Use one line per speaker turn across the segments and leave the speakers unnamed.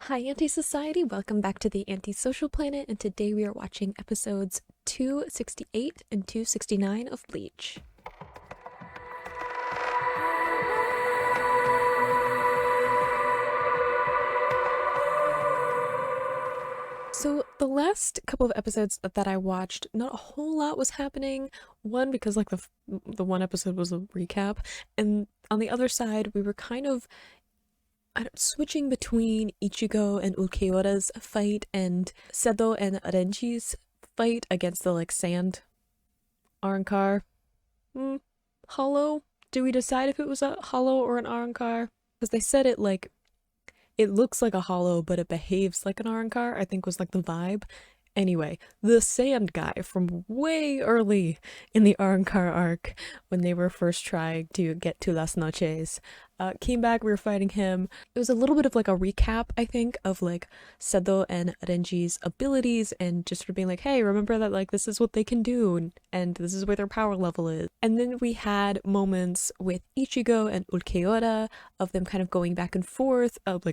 Hi, Anti-Society! Welcome back to the Anti-Social Planet, and today we are watching episodes 268 and 269 of Bleach. So the last couple of episodes that I watched, not a whole lot was happening. One, because like the one episode was a recap, and on the other side, we were kind of switching between Ichigo and Ulquiorra's fight and Seto and Renji's fight against the sand Arrancar. Hollow? Do we decide if it was a hollow or an Arrancar? Because they said it looks like a hollow, but it behaves like an Arrancar, I think was the vibe. Anyway, the sand guy from way early in the Arrancar arc, when they were first trying to get to Las Noches, came back, we were fighting him. It was a little bit of a recap, I think, of Seto and Renji's abilities and just sort of being hey, remember that this is what they can do and this is where their power level is. And then we had moments with Ichigo and Ulquiorra of them kind of going back and forth, of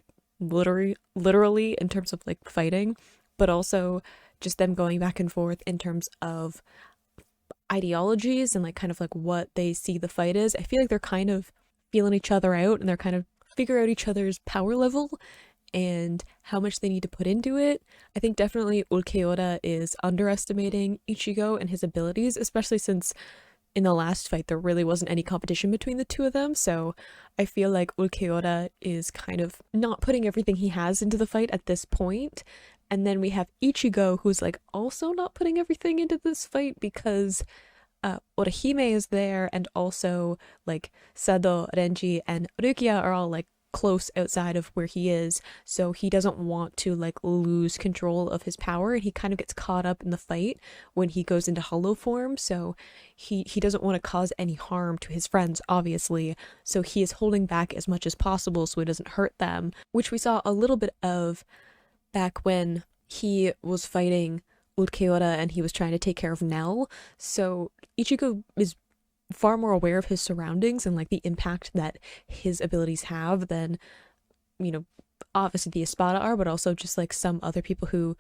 literally in terms of fighting, but also just them going back and forth in terms of ideologies and what they see the fight is. I feel like they're kind of feeling each other out and they're kind of figure out each other's power level and how much they need to put into it. I think definitely Ulquiorra is underestimating Ichigo and his abilities, especially since in the last fight there really wasn't any competition between the two of them, so I feel like Ulquiorra is kind of not putting everything he has into the fight at this point. And then we have Ichigo, who's also not putting everything into this fight because Orihime is there, and also Sado, Renji, and Rukia are all close outside of where he is, so he doesn't want to lose control of his power, and he kind of gets caught up in the fight when he goes into hollow form, so he doesn't want to cause any harm to his friends, obviously, so he is holding back as much as possible so he doesn't hurt them, which we saw a little bit of back when he was fighting Ulquiorra and he was trying to take care of Nell. So Ichigo is far more aware of his surroundings and the impact that his abilities have than, obviously the Espada are, but also just some other people who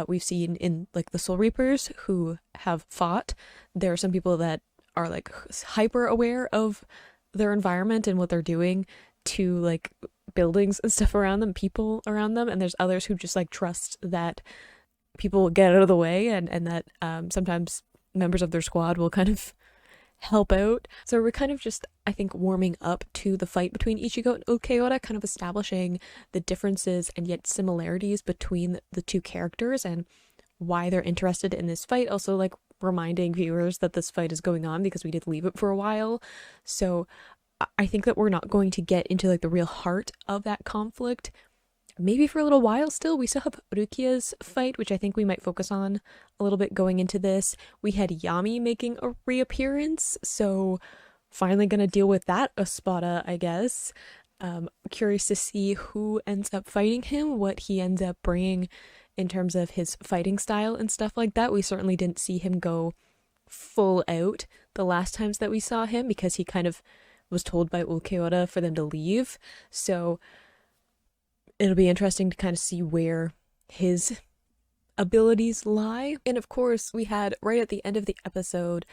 we've seen in the Soul Reapers who have fought. There are some people that are hyper aware of their environment and what they're doing to buildings and stuff around them, people around them, and there's others who just trust that people will get out of the way and that sometimes members of their squad will kind of help out. So we're kind of just, I think, warming up to the fight between Ichigo and Ulquiorra, kind of establishing the differences and yet similarities between the two characters and why they're interested in this fight. Also reminding viewers that this fight is going on because we did leave it for a while. So I think that we're not going to get into the real heart of that conflict maybe for a little while still. We still have Rukia's fight, which I think we might focus on a little bit going into this. We had Yammy making a reappearance, so finally gonna deal with that Espada, I guess. Curious to see who ends up fighting him, what he ends up bringing in terms of his fighting style and stuff like that. We certainly didn't see him go full out the last times that we saw him because he kind of was told by Ulquiorra for them to leave, so it'll be interesting to kind of see where his abilities lie. And of course, we had right at the end of the episode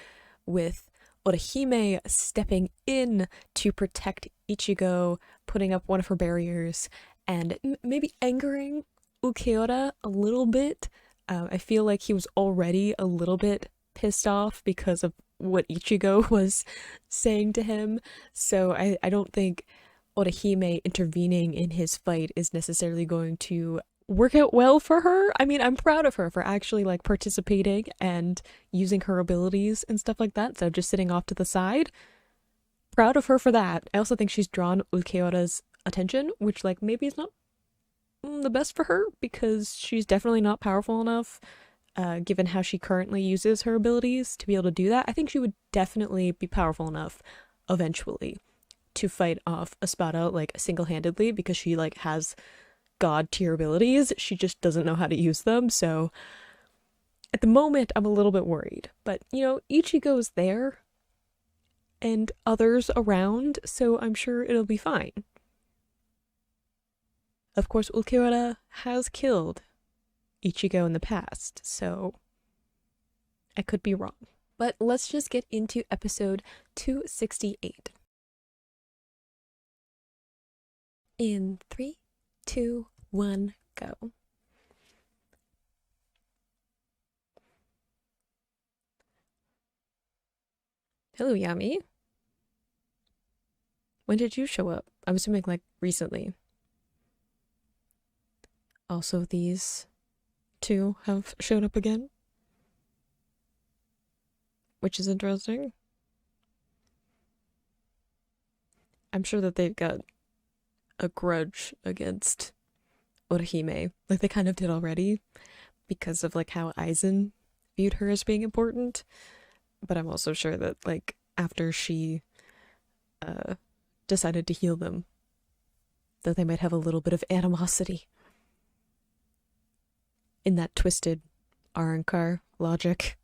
with Orihime stepping in to protect Ichigo, putting up one of her barriers, and maybe angering Ulquiorra a little bit. I feel like he was already a little bit pissed off because of what Ichigo was saying to him, so I don't think Orihime intervening in his fight is necessarily going to work out well for her. I mean, I'm proud of her for actually participating and using her abilities and stuff like that, so just sitting off to the side. Proud of her for that. I also think she's drawn Ulquiorra's attention, which maybe is not the best for her because she's definitely not powerful enough given how she currently uses her abilities to be able to do that. I think she would definitely be powerful enough eventually to fight off Espada single-handedly because she has god tier abilities. She just doesn't know how to use them, so at the moment I'm a little bit worried. But Ichigo's there and others around, so I'm sure it'll be fine. Of course, Ulquiorra has killed Ichigo in the past, so I could be wrong. But let's just get into episode 268. In 3, 2, 1, go. Hello, Yammy. When did you show up? I'm assuming like recently. Also, these two have showed up again, which is interesting. I'm sure that they've got a grudge against Orihime, like they kind of did already, because of like how Aizen viewed her as being important. But I'm also sure that like after she decided to heal them, that they might have a little bit of animosity in that twisted Arrancar logic.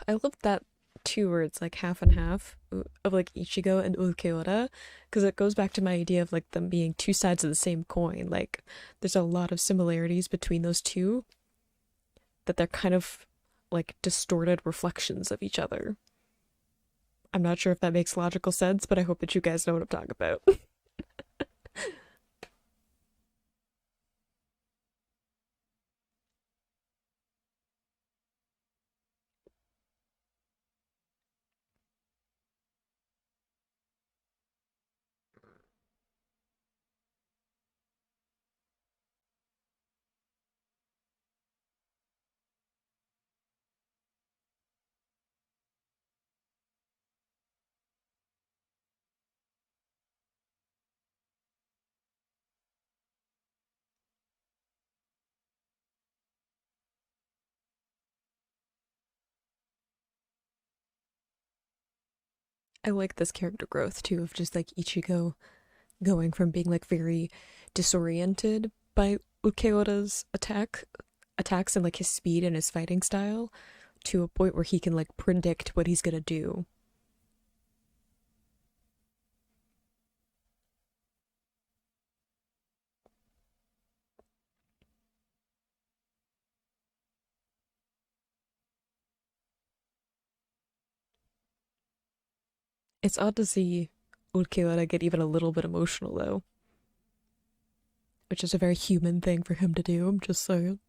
I love that too, where it's like half and half of like Ichigo and Ulquiorra, because it goes back to my idea of like them being two sides of the same coin. Like there's a lot of similarities between those two, that they're kind of like distorted reflections of each other. I'm not sure if that makes logical sense, but I hope that you guys know what I'm talking about. I like this character growth too, of just like Ichigo going from being like very disoriented by Ulquiorra's attacks and like his speed and his fighting style, to a point where he can like predict what he's gonna do. It's odd to see Ulquiorra get even a little bit emotional though, which is a very human thing for him to do. I'm just saying.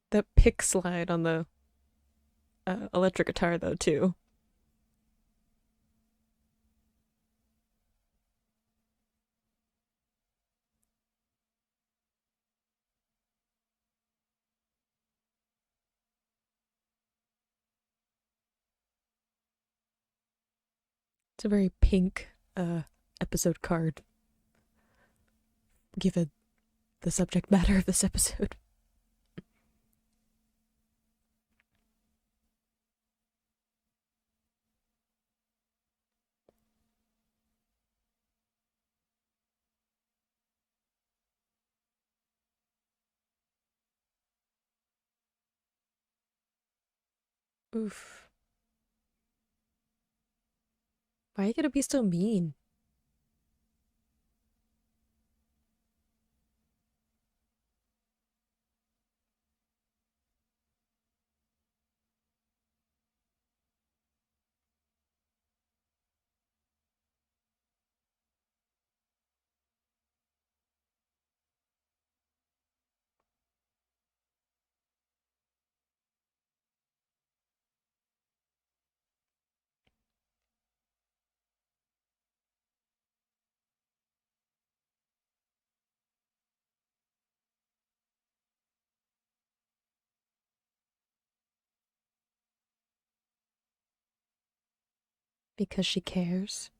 That pick slide on the electric guitar though too. It's a very pink episode card, given the subject matter of this episode. Oof. Why are you gonna be so mean? Because she cares.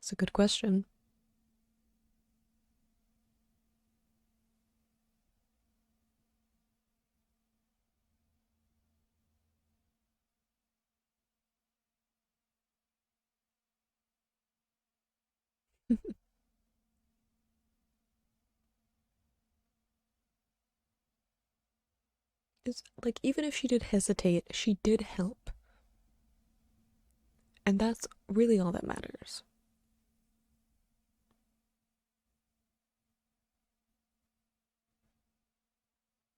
That's a good question. It's like, even if she did hesitate, she did help. And that's really all that matters.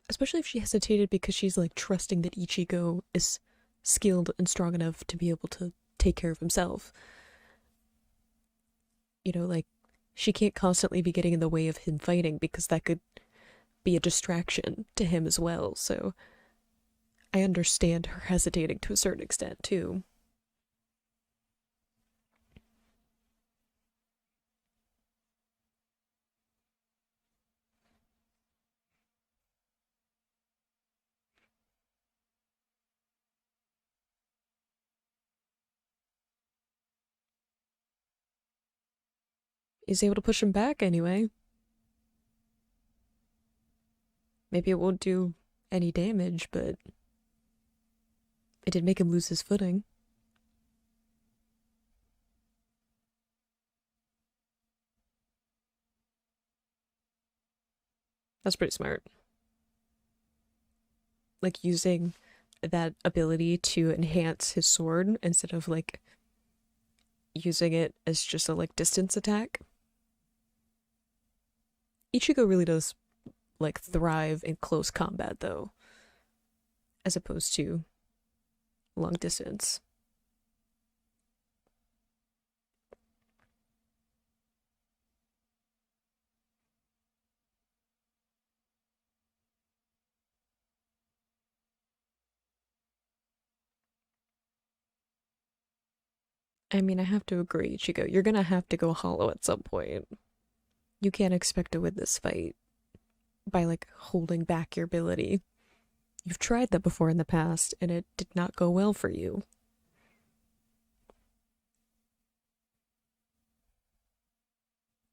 Especially if she hesitated because she's like trusting that Ichigo is skilled and strong enough to be able to take care of himself. Like, she can't constantly be getting in the way of him fighting because that could be a distraction to him as well. So I understand her hesitating to a certain extent too. He's able to push him back anyway. Maybe it won't do any damage, but it did make him lose his footing. That's pretty smart. Like, using that ability to enhance his sword instead of like using it as just a like distance attack. Ichigo really does like thrive in close combat though, as opposed to long distance. I mean, I have to agree, Ichigo. You're gonna have to go hollow at some point. You can't expect to win this fight by like holding back your ability. You've tried that before in the past, and it did not go well for you.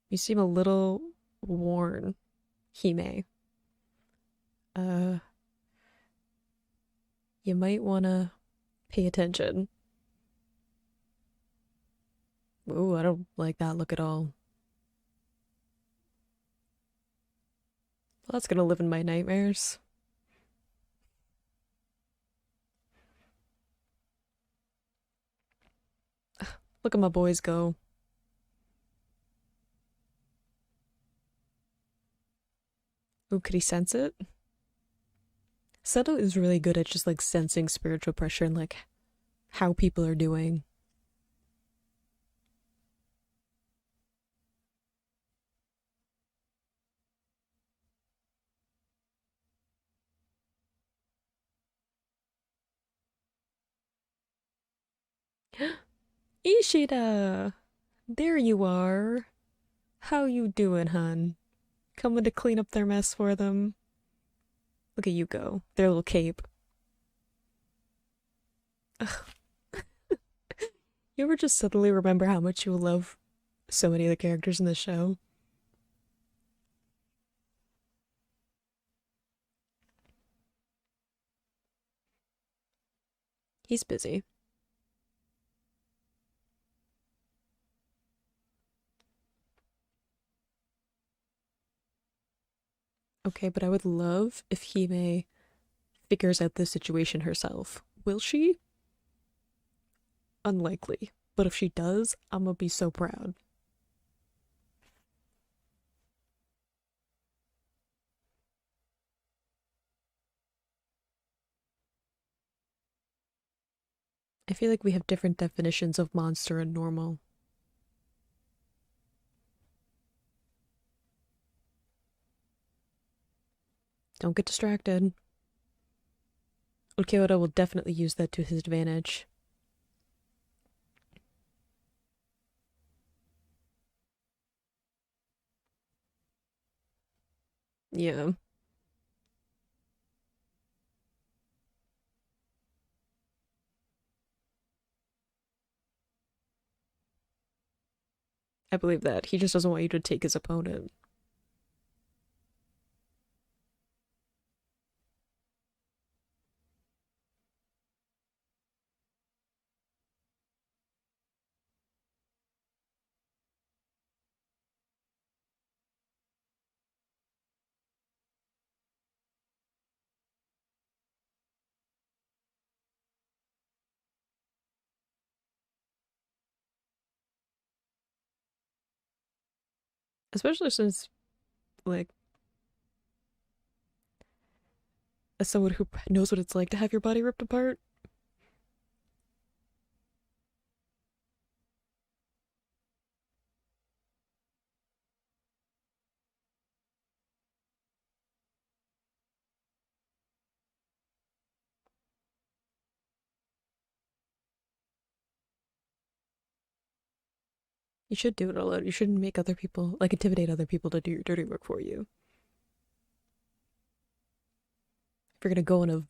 You seem a little worn, Hime. Uh, you might wanna pay attention. Ooh, I don't like that look at all. Well, that's gonna live in my nightmares. Look at my boys go. Ooh, could he sense it? Seto is really good at just like sensing spiritual pressure and like how people are doing. Ishida! There you are. How you doing, hun? Coming to clean up their mess for them? Look at you go. Their little cape. You ever just suddenly remember how much you love so many of the characters in the show? He's busy. Okay, but I would love if Hime figures out this situation herself. Will she? Unlikely. But if she does, I'm gonna be so proud. I feel like we have different definitions of monster and normal. Don't get distracted. Ulquiorra will definitely use that to his advantage. Yeah. I believe that. He just doesn't want you to take his opponent. Especially since, like, as someone who knows what it's like to have your body ripped apart, you should do it alone. You shouldn't make other people, like, intimidate other people to do your dirty work for you. If you're gonna go on a,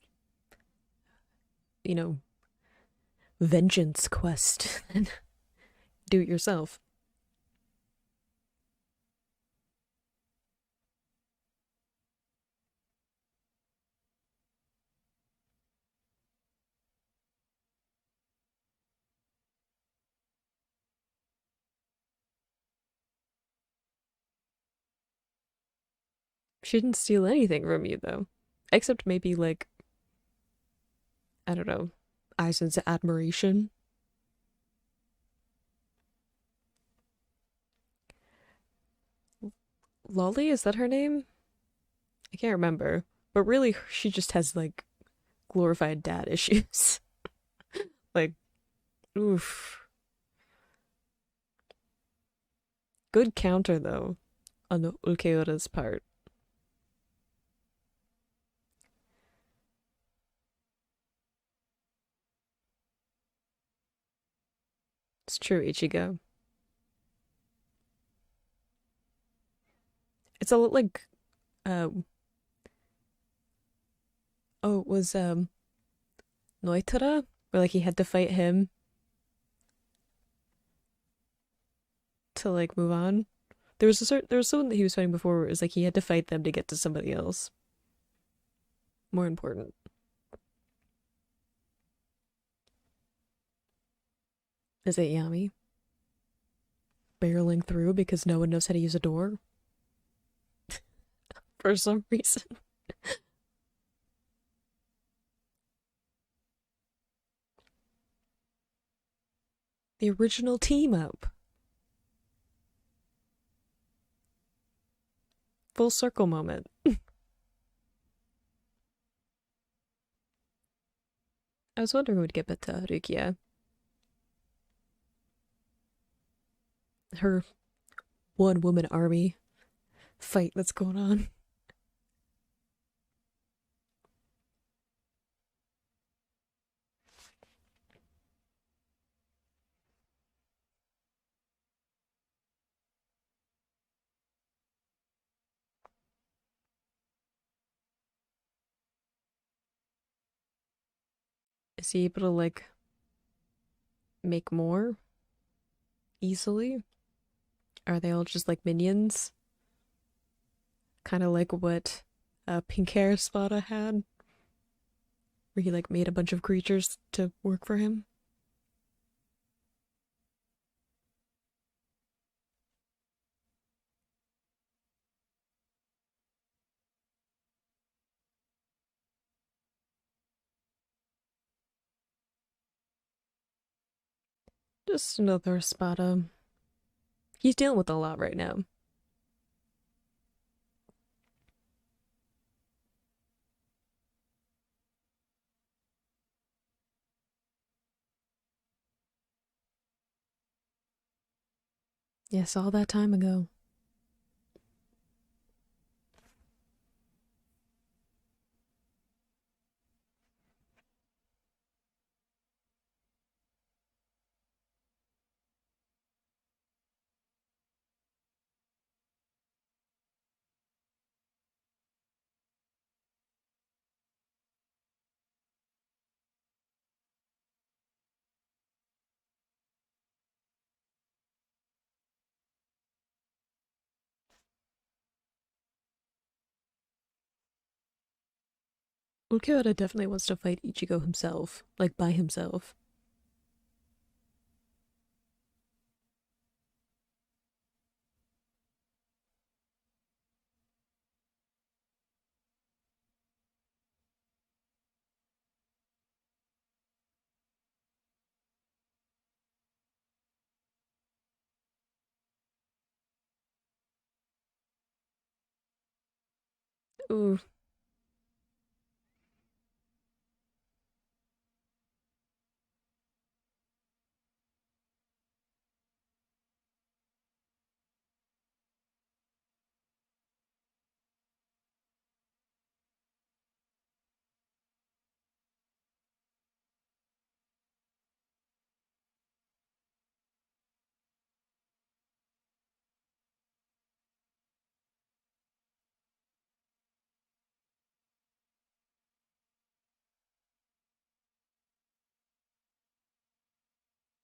you know, vengeance quest, then do it yourself. She didn't steal anything from you, though. Except maybe, like, I don't know, Aizen's admiration. Lolly, is that her name? I can't remember. But really, she just has, like, glorified dad issues. Like, oof. Good counter, though, on the Ulquiorra's part. It's true, Ichigo. It's a lot like, um, oh, it was, Noitara? Where, like, he had to fight him to, like, move on. There was someone that he was fighting before where it was like he had to fight them to get to somebody else. More important. Is it Yami? Barreling through because no one knows how to use a door? For some reason. The original team up. Full circle moment. I was wondering who would get back to Rukia. Her one woman army fight that's going on. Is he able to, like, make more easily? Are they all just like minions? Kind of like what Pink Hair Spada had, where he, like, made a bunch of creatures to work for him. Just another Spada. He's dealing with a lot right now. Yes, all that time ago. Ulquiorra definitely wants to fight Ichigo himself, like by himself. Ooh,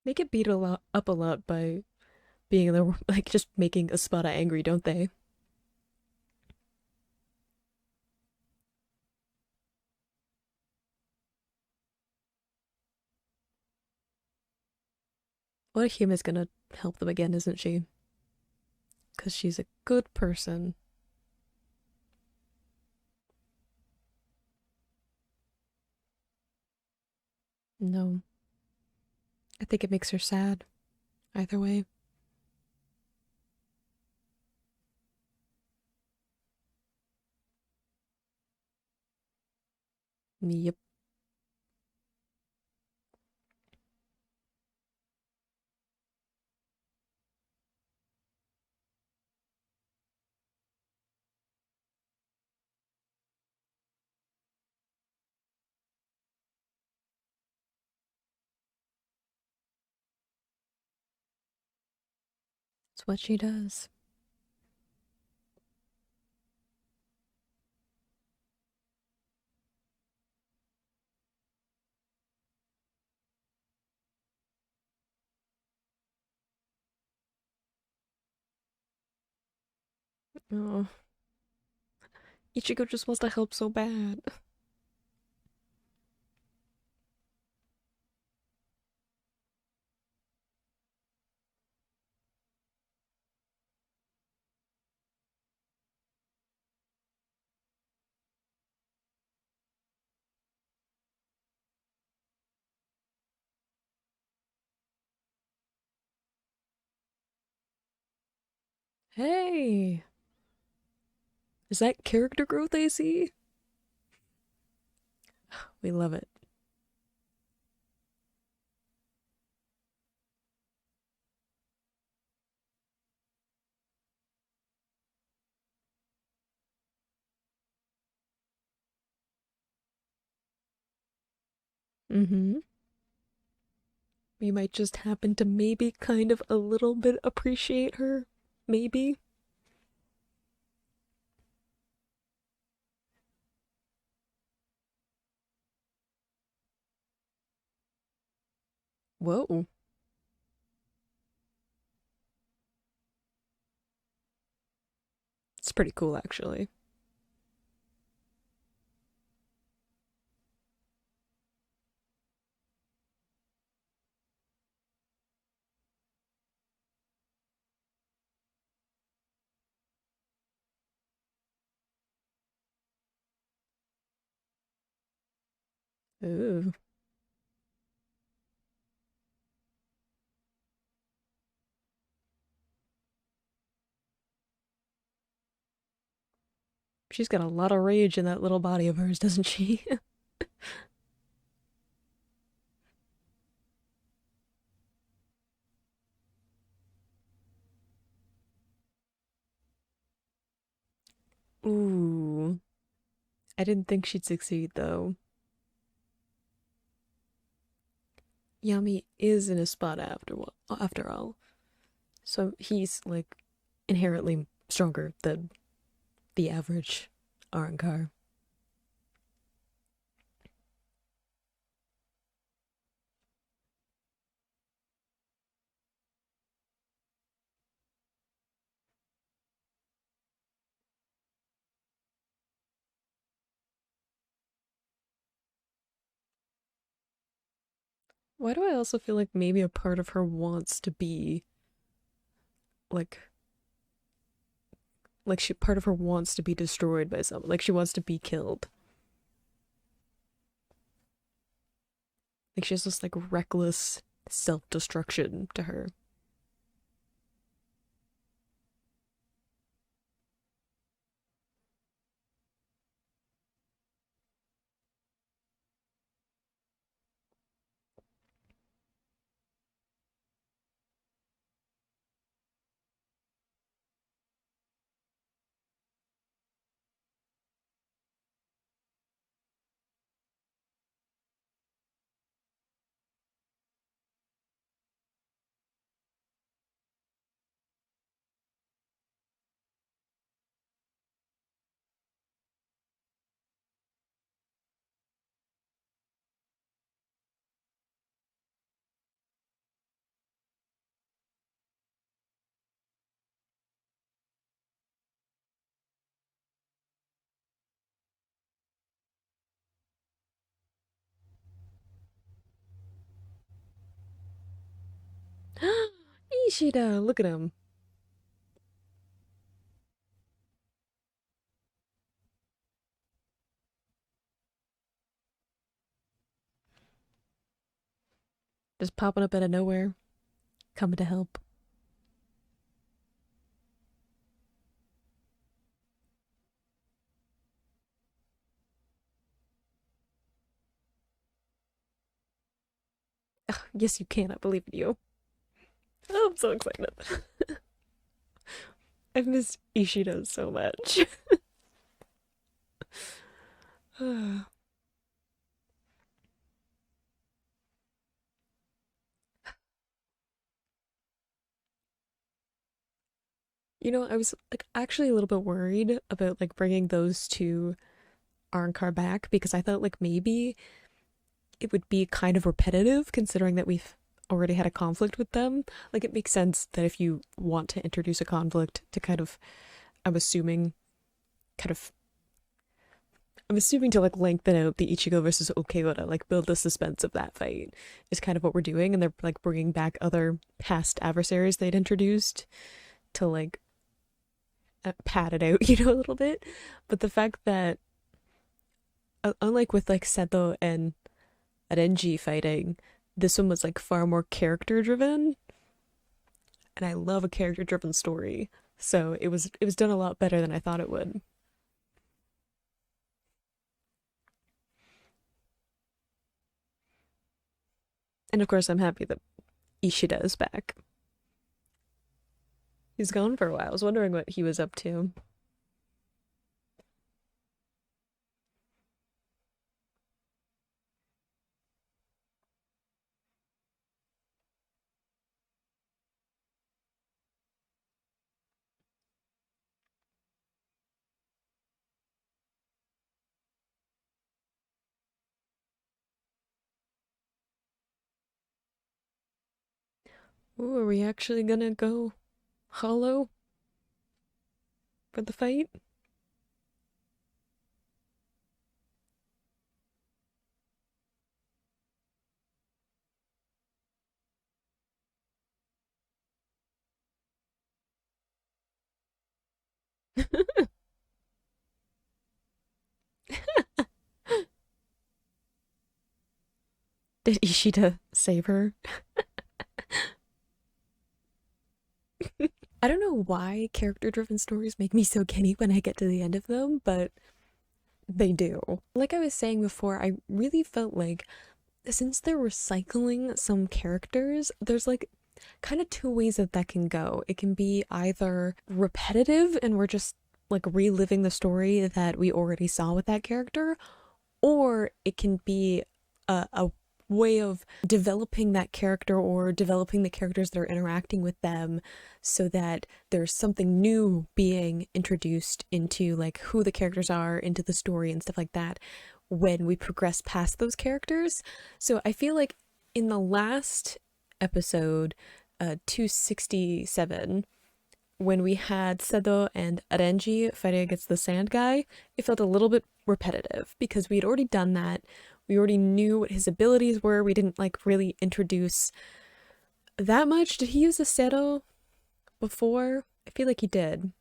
they get beat a lot up a lot by being the like just making Espada angry, don't they? What Hime is gonna help them again, isn't she? Because she's a good person. No, I think it makes her sad. Either way. Yep. It's what she does. Oh, Ichigo just wants to help so bad. Hey, is that character growth I see? We love it. Mm-hmm. We might just happen to maybe kind of a little bit appreciate her. Maybe. Whoa. It's pretty cool, actually. Ooh. She's got a lot of rage in that little body of hers, doesn't she? Ooh. I didn't think she'd succeed, though. Yami is in a spot after all. So he's, like, inherently stronger than the average Arrancar. Why do I also feel like maybe a part of her wants to be like she part of her wants to be destroyed by someone, like she wants to be killed. Like she has this like reckless self-destruction to her. Ishida, look at him. Just popping up out of nowhere, coming to help. Ugh, yes, you can. I believe in you. Oh, I'm so excited. I've missed Ishida so much. You know, I was like actually a little bit worried about like bringing those two Arrancar back because I thought like maybe it would be kind of repetitive considering that we've already had a conflict with them. Like it makes sense that if you want to introduce a conflict to kind of, I'm assuming, kind of, I'm assuming to like lengthen out the Ichigo versus Okiura, like build the suspense of that fight is kind of what we're doing. And they're like bringing back other past adversaries they'd introduced to like pad it out, you know, a little bit. But the fact that, unlike with like Seto and Renji fighting, this one was like far more character driven, and I love a character driven story. So it was done a lot better than I thought it would. And of course, I'm happy that Ishida is back. He's gone for a while. I was wondering what he was up to. Ooh, are we actually gonna go hollow for the fight? Did Ishida save her? I don't know why character driven stories make me so giddy when I get to the end of them, but they do. Like I was saying before, I really felt like since they're recycling some characters, there's like kind of two ways that that can go. It can be either repetitive and we're just like reliving the story that we already saw with that character, or it can be a way of developing that character or developing the characters that are interacting with them so that there's something new being introduced into like who the characters are into the story and stuff like that when we progress past those characters. So I feel like in the last episode, 267, when we had Sedo and Renji fighting against the sand guy, it felt a little bit repetitive because we had already done that We already knew what his abilities were. We didn't like really introduce that much. Did he use the Seto before? I feel like he did.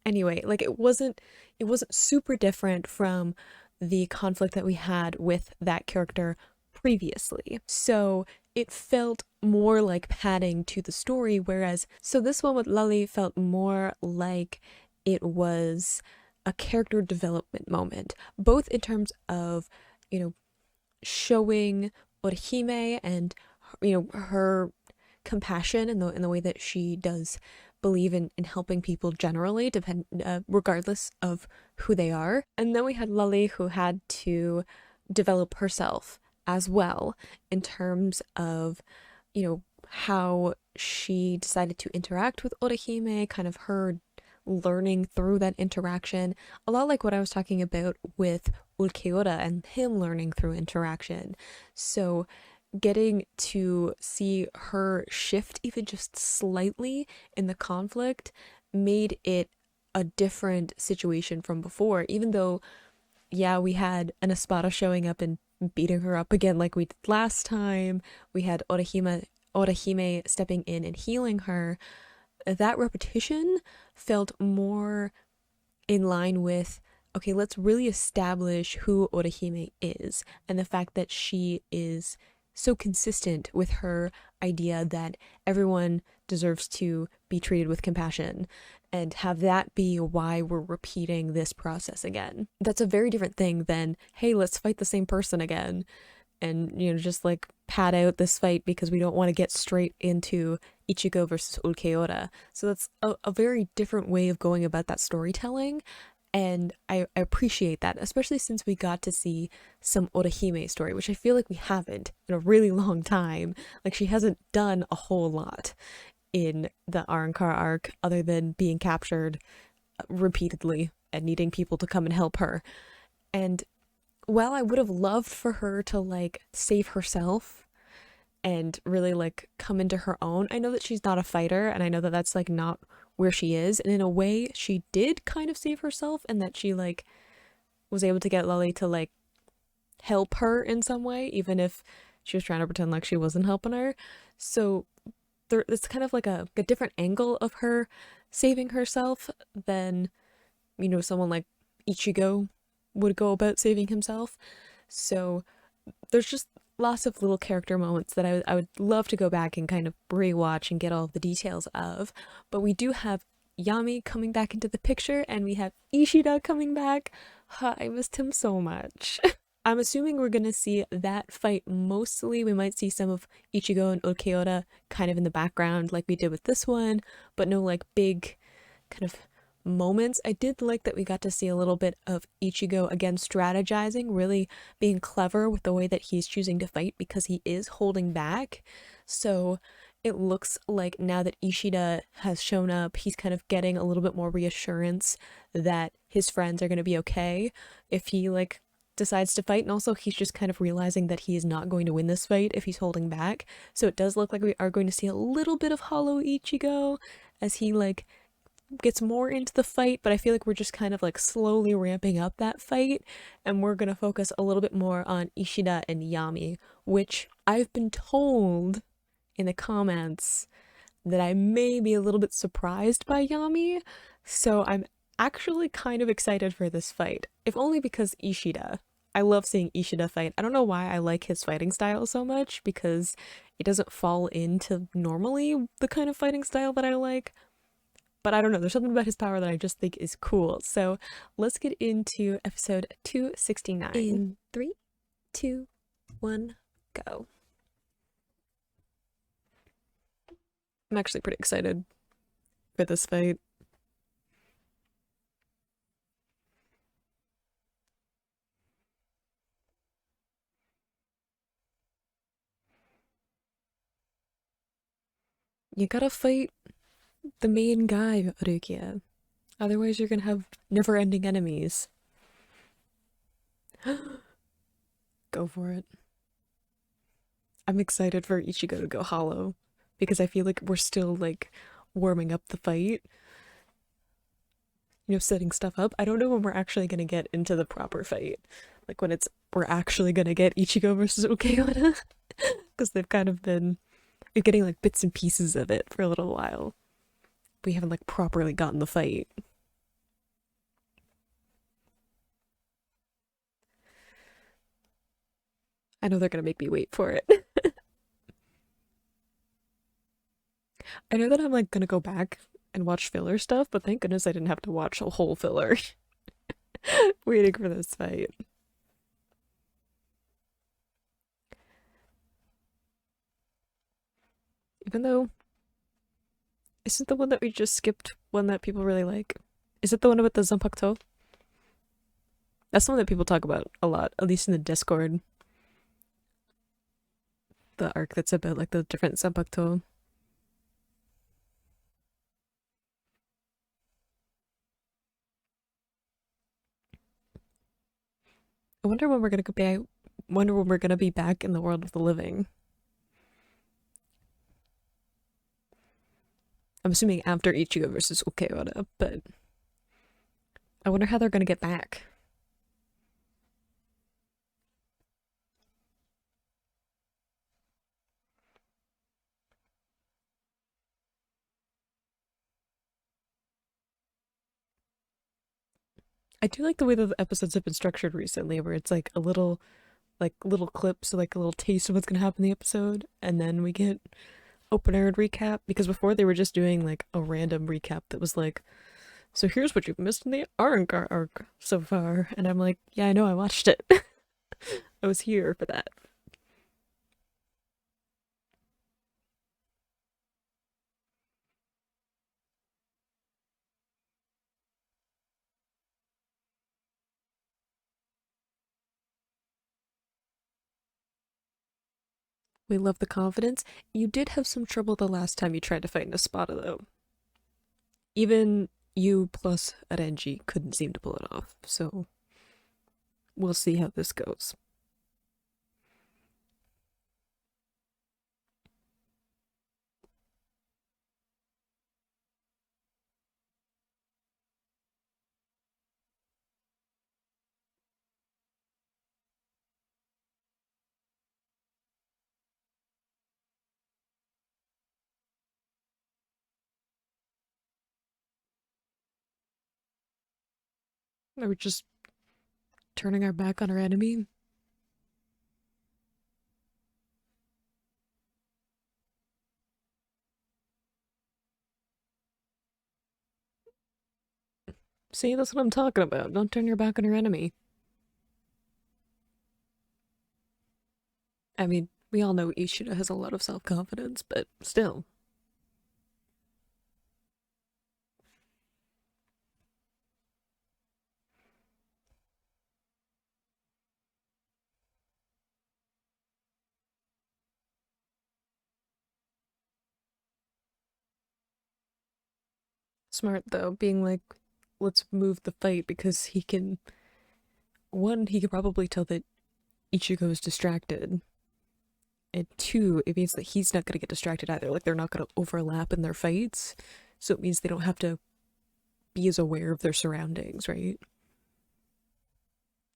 Anyway, like it wasn't super different from the conflict that we had with that character previously. So it felt more like padding to the story, whereas so this one with Lully felt more like it was a character development moment, both in terms of, you know, showing Orihime and, her compassion in the way that she does believe in helping people generally, regardless of who they are. And then we had Lully, who had to develop herself as well in terms of, how she decided to interact with Orihime, kind of her learning through that interaction. A lot like what I was talking about with Ulquiorra and him learning through interaction. So getting to see her shift even just slightly in the conflict made it a different situation from before, even though, yeah, we had an Espada showing up and beating her up again like we did last time. We had Orihime stepping in and healing her. That repetition felt more in line with, okay, let's really establish who Orihime is and the fact that she is so consistent with her idea that everyone deserves to be treated with compassion, and have that be why we're repeating this process again. That's a very different thing than, hey, let's fight the same person again and, just like pad out this fight because we don't want to get straight into Ichigo versus Ulquiorra. So that's a very different way of going about that storytelling. And I appreciate that, especially since we got to see some Orihime story, which I feel like we haven't in a really long time. Like, she hasn't done a whole lot in the Arrancar arc other than being captured repeatedly and needing people to come and help her. And while I would have loved for her to like save herself and really like come into her own, I know that she's not a fighter, and I know that that's like not where she is, and in a way she did kind of save herself, and that she like was able to get Lully to like help her in some way, even if she was trying to pretend like she wasn't helping her. So it's kind of like a different angle of her saving herself than, someone like Ichigo would go about saving himself. So there's just lots of little character moments that I would love to go back and kind of rewatch and get all of the details of. But we do have Yammy coming back into the picture, and we have Ishida coming back. I missed him so much. I'm assuming we're gonna see that fight mostly. We might see some of Ichigo and Ulquiorra kind of in the background like we did with this one, but no like big kind of moments. I did like that we got to see a little bit of Ichigo again strategizing, really being clever with the way that he's choosing to fight because he is holding back. So it looks like now that Ishida has shown up, he's kind of getting a little bit more reassurance that his friends are going to be okay if he like decides to fight, and also he's just kind of realizing that he is not going to win this fight if he's holding back. So it does look like we are going to see a little bit of hollow Ichigo as he like gets more into the fight, but I feel like we're just kind of like slowly ramping up that fight, and we're gonna focus a little bit more on Ishida and Yami, which I've been told in the comments that I may be a little bit surprised by Yami, so I'm actually kind of excited for this fight, if only because Ishida. I love seeing Ishida fight. I don't know why I like his fighting style so much, because it doesn't fall into normally the kind of fighting style that I like. But I don't know, there's something about his power that I just think is cool. So let's get into episode 269. In 3, 2, 1, go. I'm actually pretty excited for this fight. You gotta fight the main guy, Rukia. Otherwise you're gonna have never-ending enemies. Go for it. I'm excited for Ichigo to go hollow, because I feel like we're still like warming up the fight. Setting stuff up. I don't know when we're actually gonna get into the proper fight, like when it's we're actually gonna get Ichigo versus Ulquiorra, because they've kind of been you're getting like bits and pieces of it for a little while. We haven't like properly gotten the fight. I know they're gonna make me wait for it. I know that I'm like gonna go back and watch filler stuff, but thank goodness I didn't have to watch a whole filler waiting for this fight. Even though, isn't the one that we just skipped one that people really like? Is it the one about the Zanpakuto? That's the one that people talk about a lot, at least in the Discord. The arc that's about like the different Zanpakuto. I wonder when we're gonna go back. Wonder when we're gonna be back in the world of the living. I'm assuming after Ichigo versus Ulquiorra, but I wonder how they're gonna get back. I do like the way that the episodes have been structured recently, where it's like little clips, so like a little taste of what's gonna happen in the episode, and then we get opener and recap. Because before they were just doing like a random recap that was like, so here's what you've missed in the Arrancar arc so far, and I'm like, yeah, I know, I watched it. I was here for that. We love the confidence. You did have some trouble the last time you tried to fight in a Espada, though. Even you plus Renji couldn't seem to pull it off, so we'll see how this goes. Are we just turning our back on our enemy? See, that's what I'm talking about. Don't turn your back on your enemy. I mean, we all know Ishida has a lot of self-confidence, but still. Smart, though, being like, let's move the fight because he can. One, he could probably tell that Ichigo is distracted. And two, it means that he's not gonna get distracted either. Like, they're not gonna overlap in their fights. So it means they don't have to be as aware of their surroundings, right?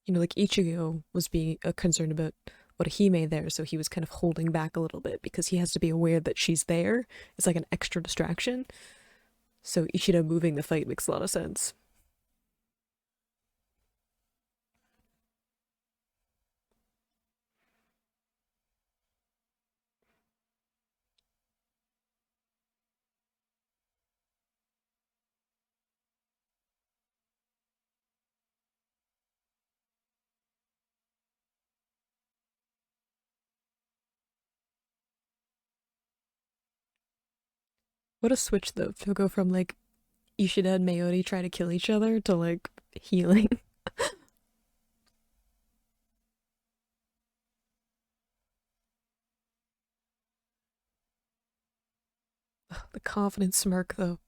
You know, like Ichigo was being concerned about what Hime there, so he was kind of holding back a little bit because he has to be aware that she's there. It's like an extra distraction. So Ishida moving the fight makes a lot of sense. What a switch though, to go from like Ishida and Mayuri trying to kill each other to like healing. The confident smirk though.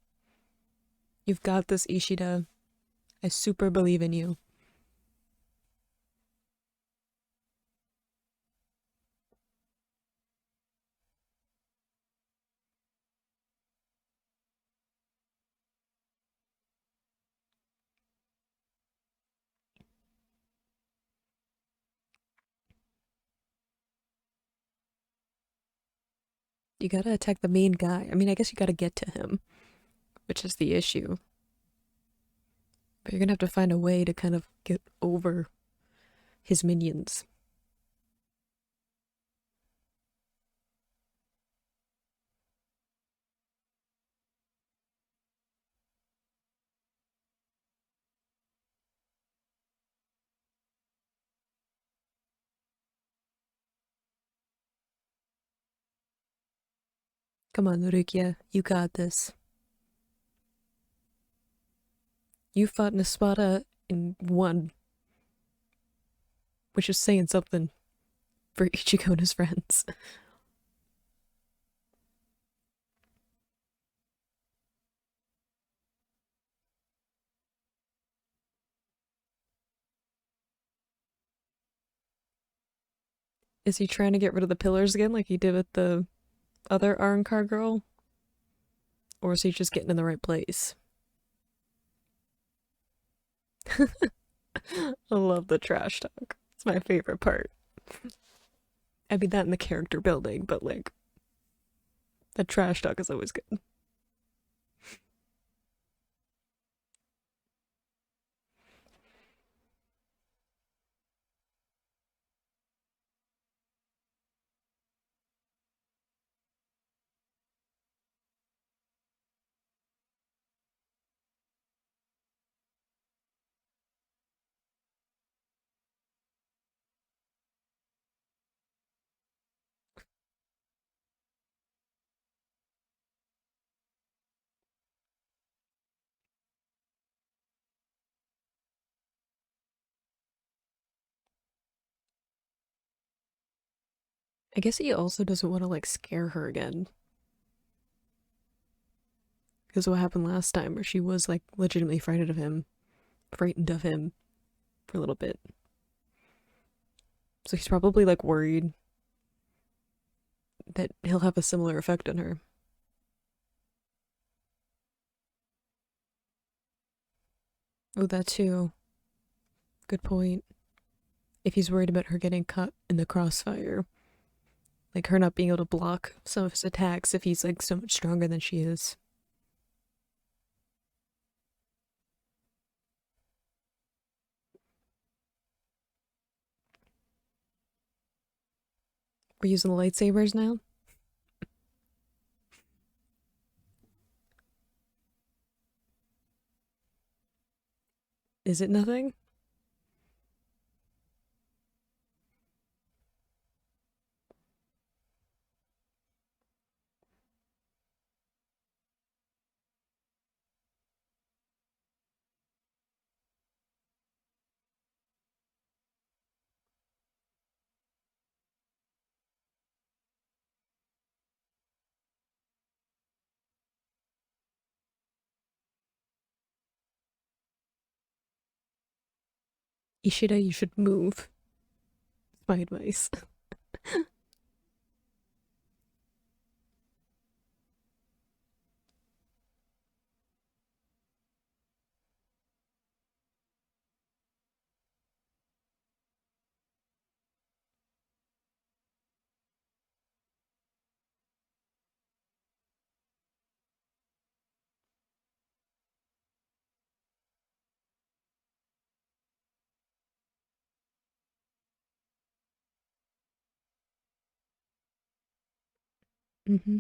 You've got this, Ishida. I super believe in you. You gotta attack the main guy. I mean, I guess you gotta get to him, which is the issue. But you're gonna have to find a way to kind of get over his minions. Come on, Rukia, you got this. You fought in Espada and won, which is saying something for Ichigo and his friends. Is he trying to get rid of the pillars again like he did with the other Arrancar girl? Or is he just getting in the right place? I love the trash talk. It's my favorite part. I mean, that in the character building, but like, the trash talk is always good. I guess he also doesn't want to like scare her again. Because what happened last time where she was like legitimately frightened of him for a little bit. So he's probably like worried that he'll have a similar effect on her. Oh, that too. Good point. If he's worried about her getting caught in the crossfire, like her not being able to block some of his attacks if he's like so much stronger than she is. We're using the lightsabers now? Is it nothing? Ishida, you should move. It's my advice. Mm-hmm.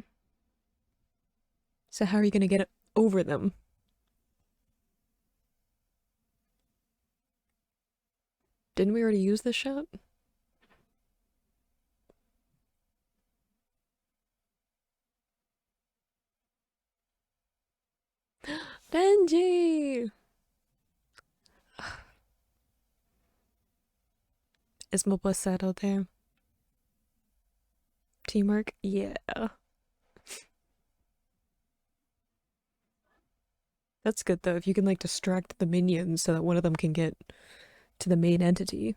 So how are you gonna get it over them? Didn't we already use this shot? Denji! Is Mobasado there? Teamwork? Yeah. That's good though, if you can like distract the minions so that one of them can get to the main entity.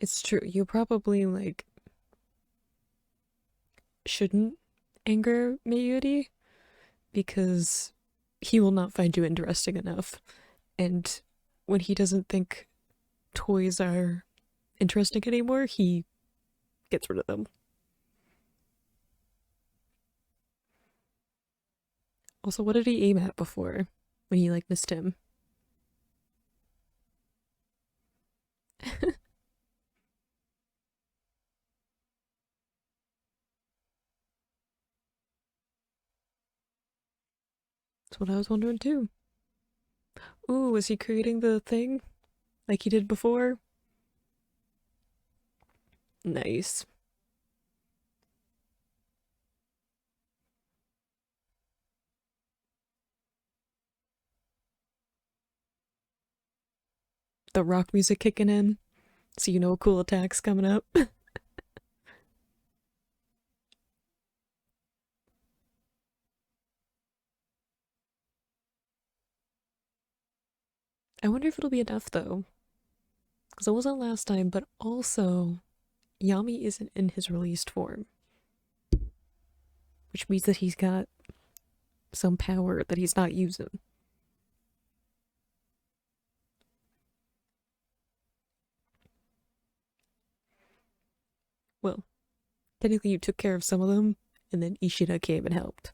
It's true. You probably like shouldn't anger Mayuri because he will not find you interesting enough. And when he doesn't think toys are interesting anymore, he gets rid of them. Also, what did he aim at before when he like missed him? That's what I was wondering too. Ooh, was he creating the thing like he did before? Nice. The rock music kicking in, so you know a cool attack's coming up. I wonder if it'll be enough though, because it wasn't last time, but also Yami isn't in his released form, which means that he's got some power that he's not using. Well, technically you took care of some of them, and then Ishida came and helped.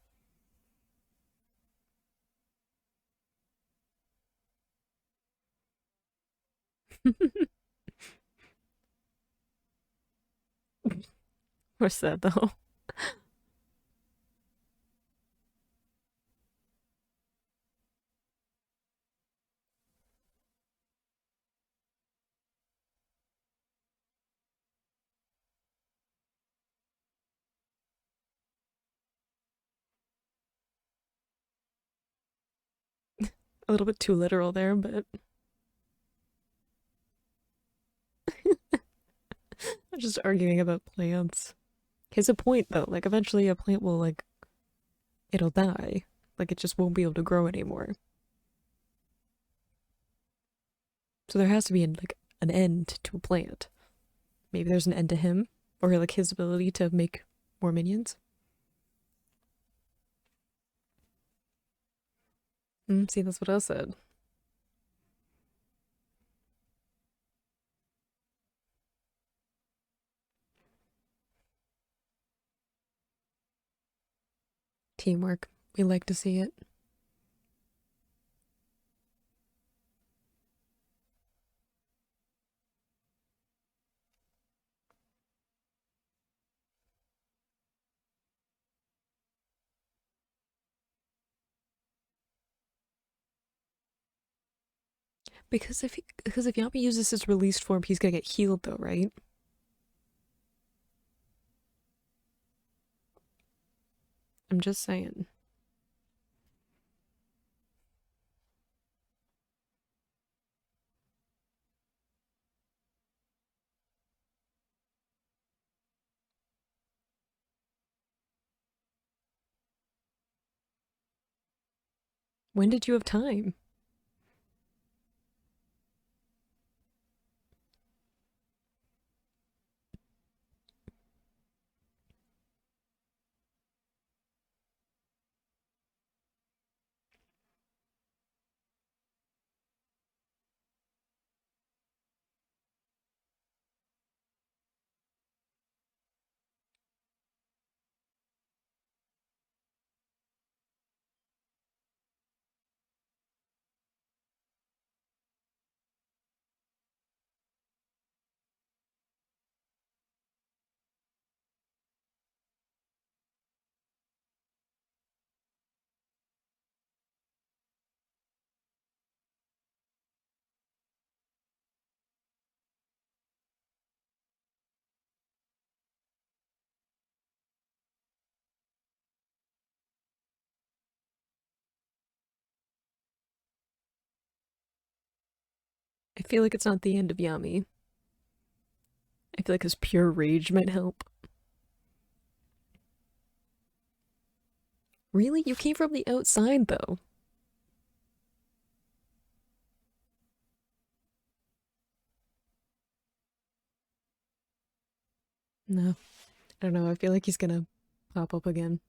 What's that though? A little bit too literal there, but I'm just arguing about plants. He has a point though, like eventually a plant will like it'll die. Like it just won't be able to grow anymore. So there has to be like an end to a plant. Maybe there's an end to him, or like his ability to make more minions. See, that's what I said. Teamwork. We like to see it. Because if Yami uses his released form, he's gonna get healed though, right? I'm just saying. When did you have time? I feel like it's not the end of Yami. I feel like his pure rage might help. Really? You came from the outside though. No, I don't know. I feel like he's gonna pop up again.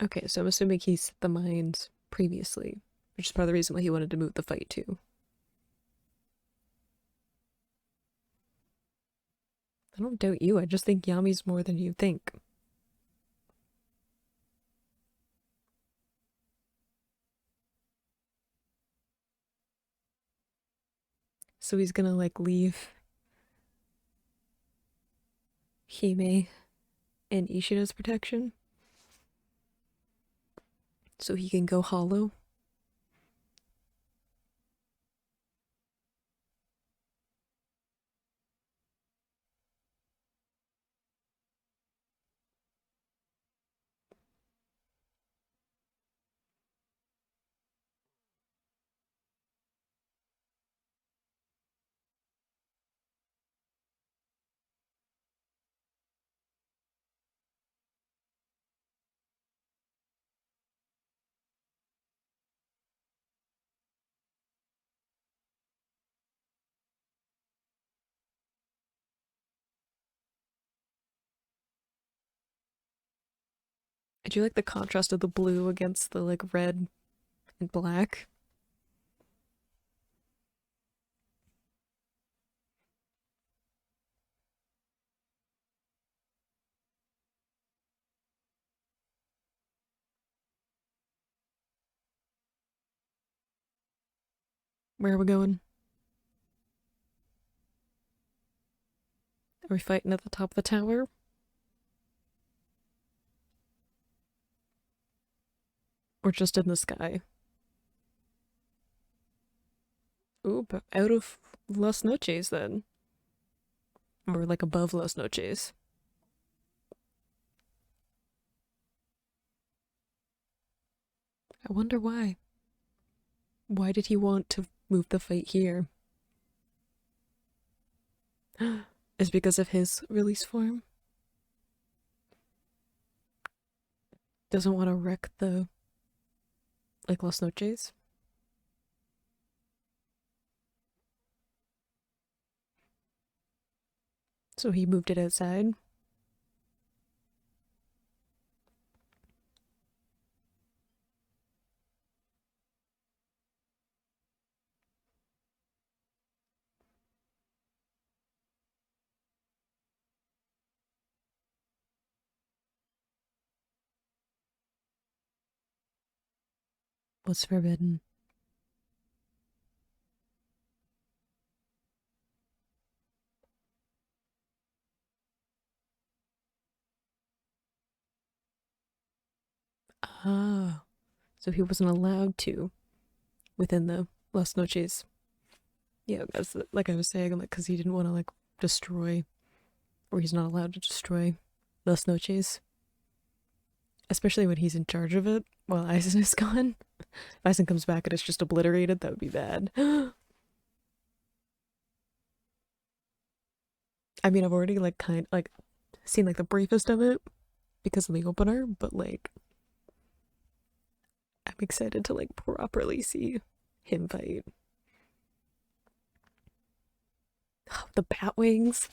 Okay, so I'm assuming he set the mines previously, which is part of the reason why he wanted to move the fight too. I don't doubt you. I just think Yami's more than you think. So he's gonna like leave Hime in Ishida's protection so he can go hollow. I do like the contrast of the blue against the like red and black. Where are we going? Are we fighting at the top of the tower? Or just in the sky? Oop, out of Las Noches then. Or like above Las Noches. I wonder why. Why did he want to move the fight here? Is because of his release form? Doesn't want to wreck the like Las Noches? So he moved it outside? What's forbidden? Ah, so he wasn't allowed to within the Las Noches. Yeah, that's like I was saying, like because he didn't want to like destroy, or he's not allowed to destroy Las Noches, especially when he's in charge of it while Aizen is gone. If Aizen comes back and it's just obliterated, that would be bad. I mean, I've already like kind like seen like the briefest of it because of the opener, but like I'm excited to like properly see him fight. The bat wings.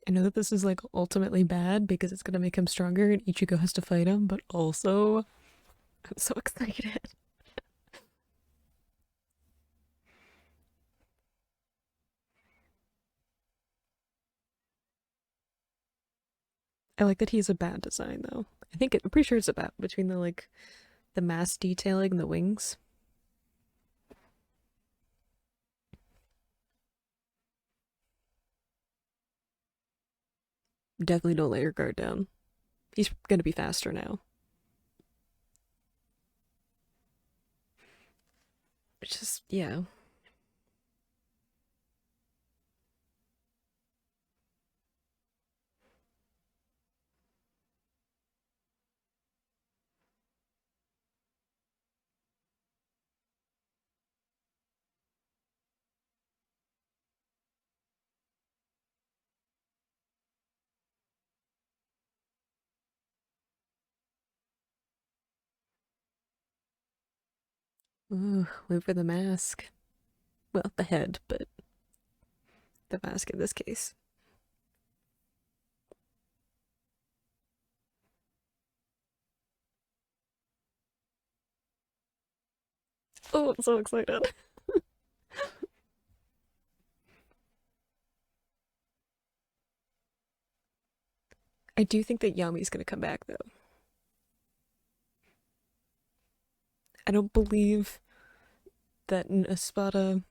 I know that this is like ultimately bad because it's gonna make him stronger and Ichigo has to fight him, but also I'm so excited. I like that he's a bat design though. I'm pretty sure it's a bat between the like the mass detailing and the wings. Definitely don't let your guard down. He's gonna be faster now. It's just yeah. Ooh, wait for the mask. Well, the head, but the mask in this case. Oh, I'm so excited. I do think that Yami's gonna come back though. I don't believe that an Espada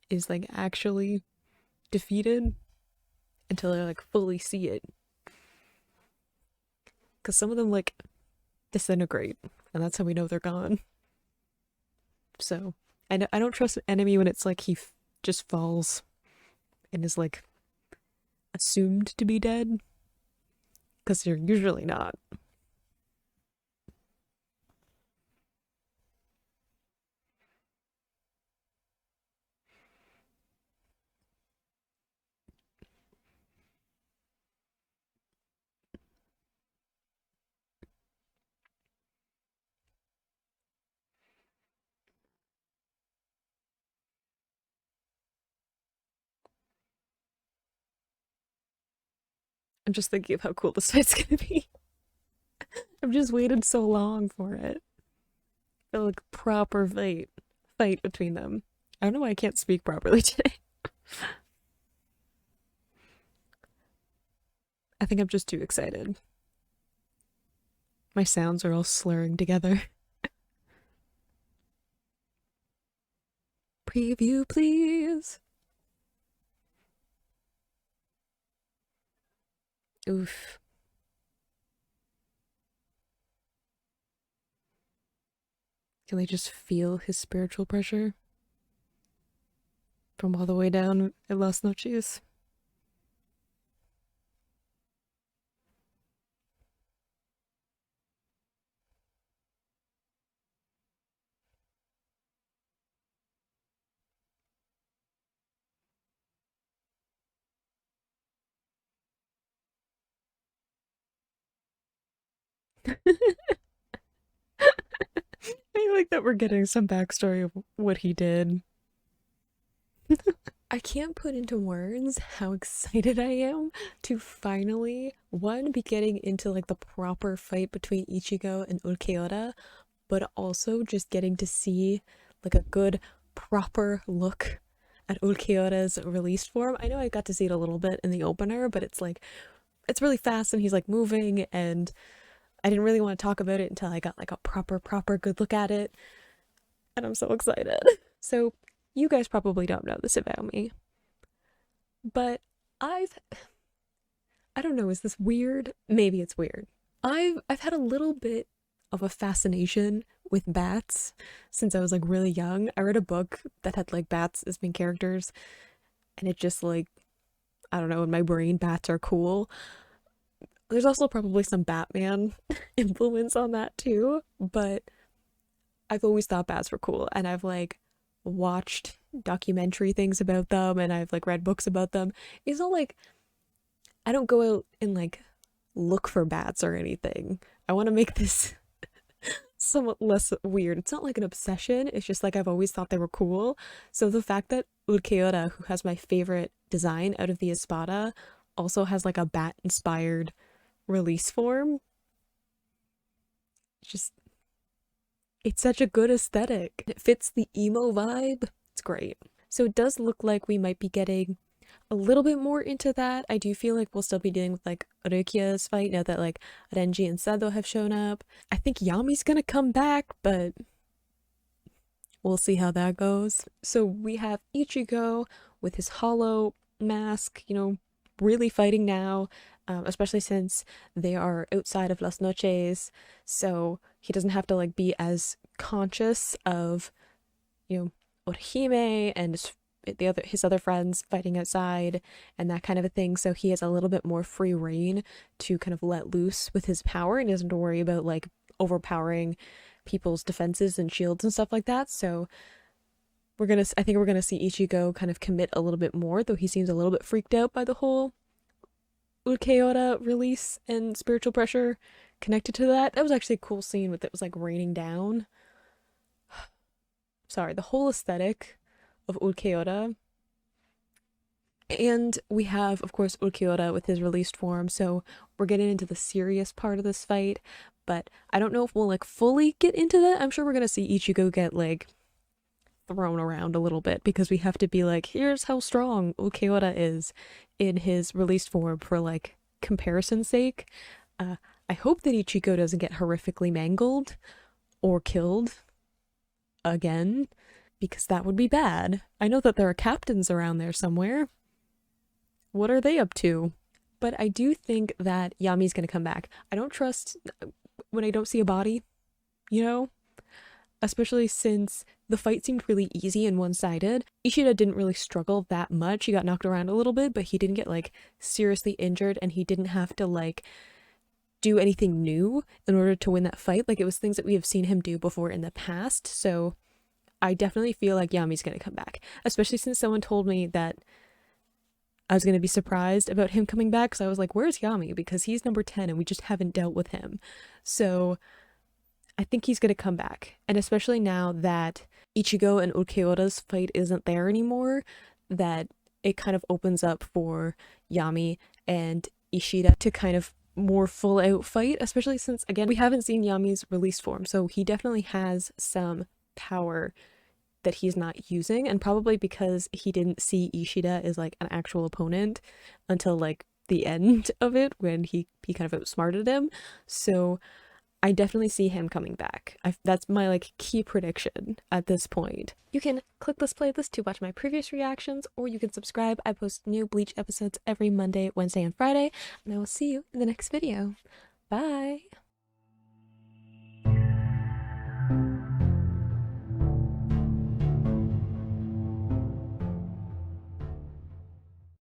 is like actually defeated until I like fully see it. Because some of them like disintegrate, and that's how we know they're gone. So I don't trust an enemy when it's like just falls and is like assumed to be dead, because they're usually not. I'm just thinking of how cool this fight's gonna be. I've just waited so long for it. For like proper fight between them. I don't know why I can't speak properly today. I think I'm just too excited. My sounds are all slurring together. Preview, please. Oof. Can they just feel his spiritual pressure from all the way down at Las Noches? I like that we're getting some backstory of what he did. I can't put into words how excited I am to finally, one, be getting into like the proper fight between Ichigo and Ulquiorra, but also just getting to see like a good, proper look at Ulquiorra's released form. I know I got to see it a little bit in the opener, but it's like, it's really fast and he's like moving, and I didn't really want to talk about it until I got like a proper good look at it, and I'm so excited. So, you guys probably don't know this about me, but I've I don't know, is this weird? Maybe it's weird. I've had a little bit of a fascination with bats since I was like really young. I read a book that had like bats as main characters, and it just like, I don't know, in my brain bats are cool. There's also probably some Batman influence on that too, but I've always thought bats were cool, and I've like watched documentary things about them, and I've like read books about them. It's not like I don't go out and like look for bats or anything. I want to make this somewhat less weird. It's not like an obsession, it's just like I've always thought they were cool. So the fact that Ulquiorra, who has my favorite design out of the Espada, also has like a bat inspired release form, just it's such a good aesthetic. It fits the emo vibe. It's great. So it does look like we might be getting a little bit more into that. I do feel like we'll still be dealing with like Rukia's fight now that like Renji and Sado have shown up. I think Yami's gonna come back, but we'll see how that goes. So we have Ichigo with his hollow mask, really fighting now, especially since they are outside of Las Noches. So he doesn't have to like be as conscious of, Orihime and his other friends fighting outside and that kind of a thing. So he has a little bit more free reign to kind of let loose with his power, and he doesn't have to worry about like overpowering people's defenses and shields and stuff like that. So I think we're gonna see Ichigo kind of commit a little bit more, though he seems a little bit freaked out by the whole Ulquiorra release and spiritual pressure connected to that. That was actually a cool scene with it was like raining down. the whole aesthetic of Ulquiorra. And we have, of course, Ulquiorra with his released form, so we're getting into the serious part of this fight, but I don't know if we'll, like, fully get into that. I'm sure we're gonna see Ichigo get, like, thrown around a little bit, because we have to be like, here's how strong Ulquiorra is in his released form for, like, comparison's sake. I hope that Ichigo doesn't get horrifically mangled or killed again, because that would be bad. I know that there are captains around there somewhere. What are they up to? But I do think that Yammy's gonna come back. I don't trust when I don't see a body, you know? Especially since the fight seemed really easy and one-sided. Ishida didn't really struggle that much. He got knocked around a little bit, but he didn't get, like, seriously injured, and he didn't have to, like, do anything new in order to win that fight. Like, it was things that we have seen him do before in the past, so I definitely feel like Yammy's gonna come back. Especially since someone told me that I was gonna be surprised about him coming back, because I was like, where's Yammy? Because he's number 10 and we just haven't dealt with him. So I think he's gonna come back. And especially now that Ichigo and Ulquiorra's fight isn't there anymore, that it kind of opens up for Yammy and Ishida to kind of more full out fight, especially since, again, we haven't seen Yammy's released form, so he definitely has some power that he's not using, and probably because he didn't see Ishida as, like, an actual opponent until, like, the end of it, when he kind of outsmarted him. So I definitely see him coming back. That's my, like, key prediction at this point. You can click this playlist to watch my previous reactions, or you can subscribe. I post new Bleach episodes every Monday, Wednesday, and Friday, and I will see you in the next video. Bye!